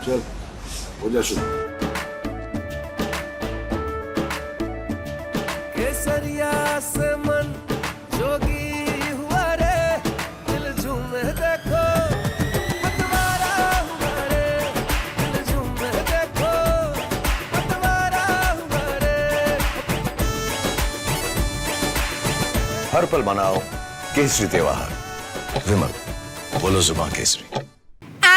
चल हो जा शुरू। केसरिया से मन जोगी हुआ रे, दिल झूमे देखो पतवारा हुआ रे, दिल झूमे देखो पतवारा हुआ रे। हर पल मनाओ केसरी त्योहार। विमल, बोलो जुबान Kesari.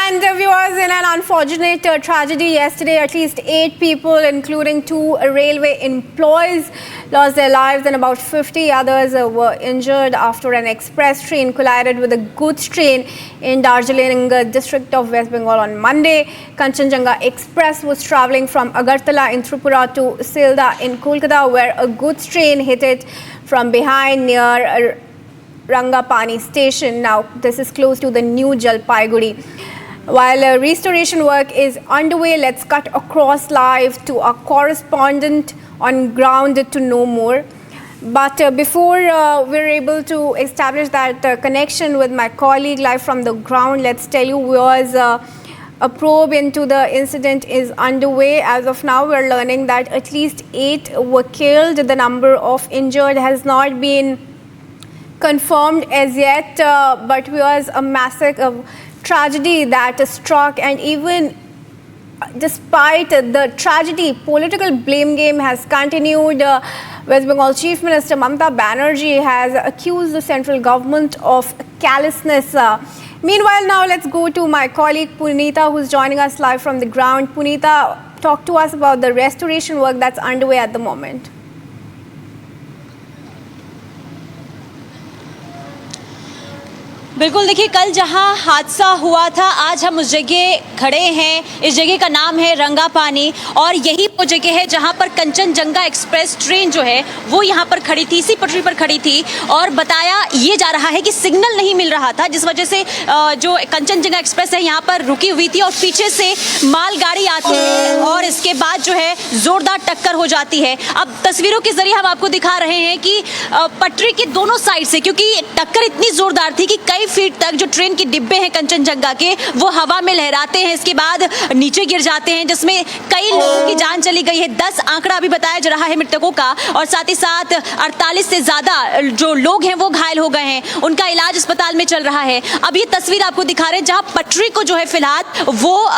And viewers, in an unfortunate tragedy yesterday, at least 8 people, including 2 railway employees, lost their lives and about 50 others were injured after an express train collided with a goods train in Darjeeling district of West Bengal on Monday. Kanchenjunga Express was travelling from Agartala in Tripura to Silda in Kolkata, where a goods train hit it from behind near Rangapani station. Now, this is close to the New Jalpaiguri. While restoration work is underway, let's cut across live to our correspondent on ground to know more. But before we're able to establish that connection with my colleague live from the ground, let's tell you viewers, a probe into the incident is underway. As of now, we're learning that at least 8 were killed. The number of injured has not been confirmed as yet, but was a massive tragedy that struck, and even despite the tragedy, political blame game has continued. West Bengal Chief Minister Mamata Banerjee has accused the central government of callousness. Meanwhile, now let's go to my colleague Punita, who's joining us live from the ground. Punita, talk to us about the restoration work that's underway at the moment. बिल्कुल, देखिए कल जहां हादसा हुआ था, आज हम उस जगह खड़े हैं। इस जगह का नाम है रंगापानी और यही वो जगह है जहां पर कंचनजंगा एक्सप्रेस ट्रेन जो है वो यहां पर खड़ी थी, इसी पटरी पर खड़ी थी। और बताया ये जा रहा है कि सिग्नल नहीं मिल रहा था, जिस वजह से जो कंचनजंगा एक्सप्रेस है यहां पर रुकी हुई थी और पीछे से मालगाड़ी आती है और इसके बाद जो है जोरदार टक्कर हो जाती है। अब तस्वीरों के जरिए हम आपको दिखा रहे हैं कि पटरी के दोनों साइड से, क्योंकि टक्कर इतनी जोरदार थी कि कई फीट तक जो ट्रेन के डिब्बे हैं कंचनजंगा के वो हवा में लहराते हैं, इसके बाद नीचे गिर जाते हैं, जिसमें कई लोगों की जान चली गई है। 10 आंकड़ा अभी बताया जा रहा है मृतकों का, और साथ ही साथ 48 से ज्यादा जो लोग हैं वो घायल हो गए हैं, उनका इलाज अस्पताल में चल रहा है। अब ये तस्वीर आपको दिखा रहे हैं जहां पटरी को जो है फिलहाल वो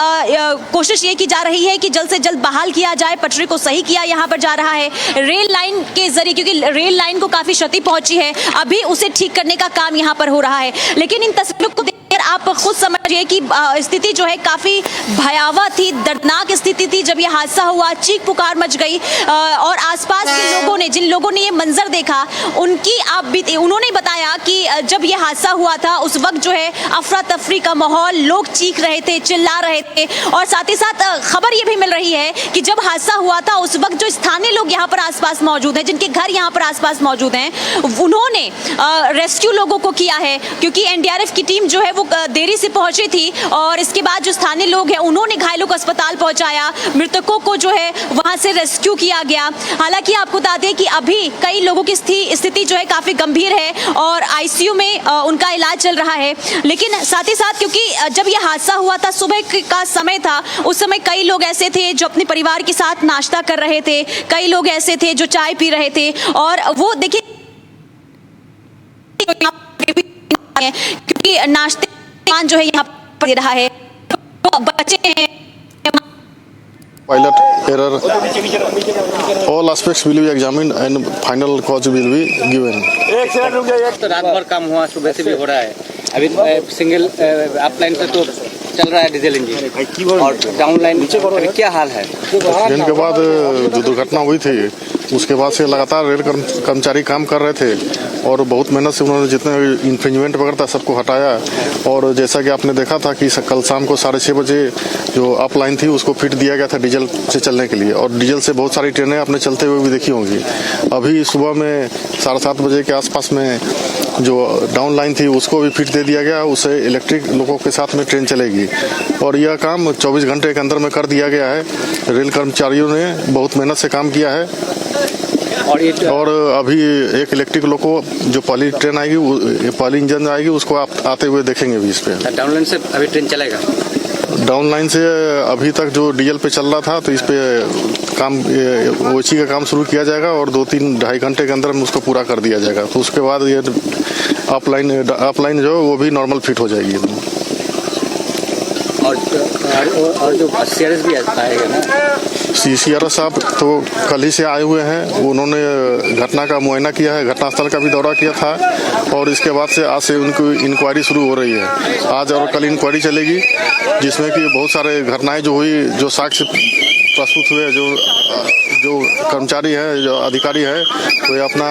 कोशिश ये की जा रही है कि जल्द से जल्द बहाल किया जाए, पटरी को सही किया यहाँ पर जा रहा है रेल लाइन के जरिए, क्योंकि रेल लाइन को काफी क्षति पहुंची है, अभी उसे ठीक करने का काम यहाँ पर हो रहा है। लेकिन इन तस्वीरों को देखकर आप खुद समझिए कि स्थिति जो है काफी भयावह थी, दर्दनाक स्थिति थी। जब यह हादसा हुआ चीख पुकार मच गई और आसपास के लोगों ने, जिन लोगों ने ये मंजर देखा, उन्होंने बताया कि जब यह हादसा हुआ था उस वक्त जो है अफरा तफरी का माहौल, लोग चीख रहे थे, चिल्ला रहे थे। और साथ ही साथ खबर ये भी मिल रही है कि जब हादसा हुआ था उस वक्त जो स्थानीय लोग यहाँ पर आसपास मौजूद हैं, जिनके घर यहाँ पर आसपास मौजूद हैं, उन्होंने रेस्क्यू लोगों को किया है, क्योंकि एनडीआरएफ की टीम जो है वो देरी से पहुंची थी और इसके बाद जो स्थानीय लोग हैं उन्होंने घायलों को अस्पताल पहुंचाया, मृतकों को जो है वहां से रेस्क्यू किया गया। हालांकि आपको बता दें कि अभी कई लोगों की स्थिति जो है काफी गंभीर है और आईसीयू में उनका इलाज चल रहा है। लेकिन साथ ही साथ, क्योंकि जब यह हादसा हुआ था सुबह का समय था, उस समय कई लोग ऐसे थे जो अपने परिवार के साथ नाश्ता कर रहे थे, कई लोग ऐसे थे जो चाय पी रहे थे, और वो देखिए क्योंकि नाश्ते जो है यहाँ पर दे रहा है, तो बच्चे हैं। Pilot error, all aspects will be examined and final cause will be given. तो रात भर काम हुआ, सुबह से भी हो रहा है। अभी सिंगल अप लाइन पे तो चल रहा है डीजल इंजन, और डाउन लाइन क्या हाल है? ट्रेन के बाद जो दुर्घटना हुई थी उसके बाद से लगातार रेल कर्मचारी काम कर रहे थे और बहुत मेहनत से उन्होंने जितने इन्फ्रिंजमेंट वगैरह था सबको हटाया। और जैसा कि आपने देखा था कि कल शाम को 6:30 बजे जो अप लाइन थी उसको फिट दिया गया था डीजल से चलने के लिए, और डीजल से बहुत सारी ट्रेनें आपने चलते हुए भी देखी होंगी। अभी सुबह में 7:30 बजे के आसपास में जो डाउन लाइन थी उसको भी फिट दे दिया गया, उससे इलेक्ट्रिक लोगों के साथ में ट्रेन चलेगी और यह काम 24 घंटे के अंदर में कर दिया गया है। रेल कर्मचारियों ने बहुत मेहनत से काम किया है और अभी एक इलेक्ट्रिक लोको जो पहली ट्रेन आएगी, पहली इंजन आएगी, उसको आप आते हुए देखेंगे भी इस पे। डाउन लाइन से अभी ट्रेन चलेगा? डाउन लाइन से अभी तक जो डीजल पे चल रहा था तो इस पे काम ओसी का काम शुरू किया जाएगा और 2-3-2.5 घंटे के अंदर में उसको पूरा कर दिया जाएगा। तो उसके बाद ये अपलाइन जो वो भी नॉर्मल फिट हो जाएगी। और जो सीआरएस भी आएगा ना, सीआरएस साहब तो कल ही से आए हुए हैं। उन्होंने घटना का मुआयना किया है, घटनास्थल का भी दौरा किया था और इसके बाद से आज से उनकी इंक्वायरी शुरू हो रही है। आज और कल इंक्वायरी चलेगी जिसमें कि बहुत सारे घटनाएं जो हुई, जो साक्ष्य प्रस्तुत हुए, जो कर्मचारी है, जो अधिकारी है, वो अपना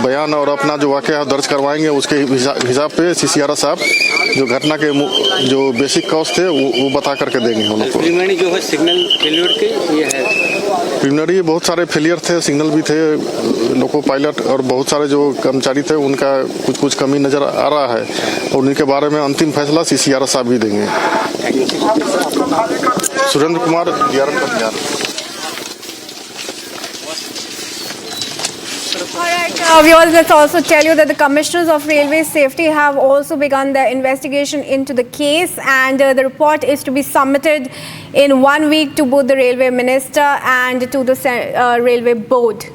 बयान और अपना जो वाकया दर्ज करवाएंगे। उसके हिसाब पे सीआरएस साहब जो घटना के जो बेसिक कॉज थे वो बता करके देंगे हम लोग को। प्रीलिमिनरी जो है सिग्नल फेलियर के ये है, प्रीलिमिनरी बहुत सारे फेलियर थे, सिग्नल भी थे, लोको पायलट और बहुत सारे जो कर्मचारी थे उनका कुछ कमी नजर आ रहा है और उनके बारे में अंतिम फैसला सीआरएस साहब भी देंगे। Surendra Kumar, Alright, viewers, let's also tell you that the Commissioners of Railway Safety have also begun their investigation into the case, and the report is to be submitted in 1 week to both the Railway Minister and to the Railway Board.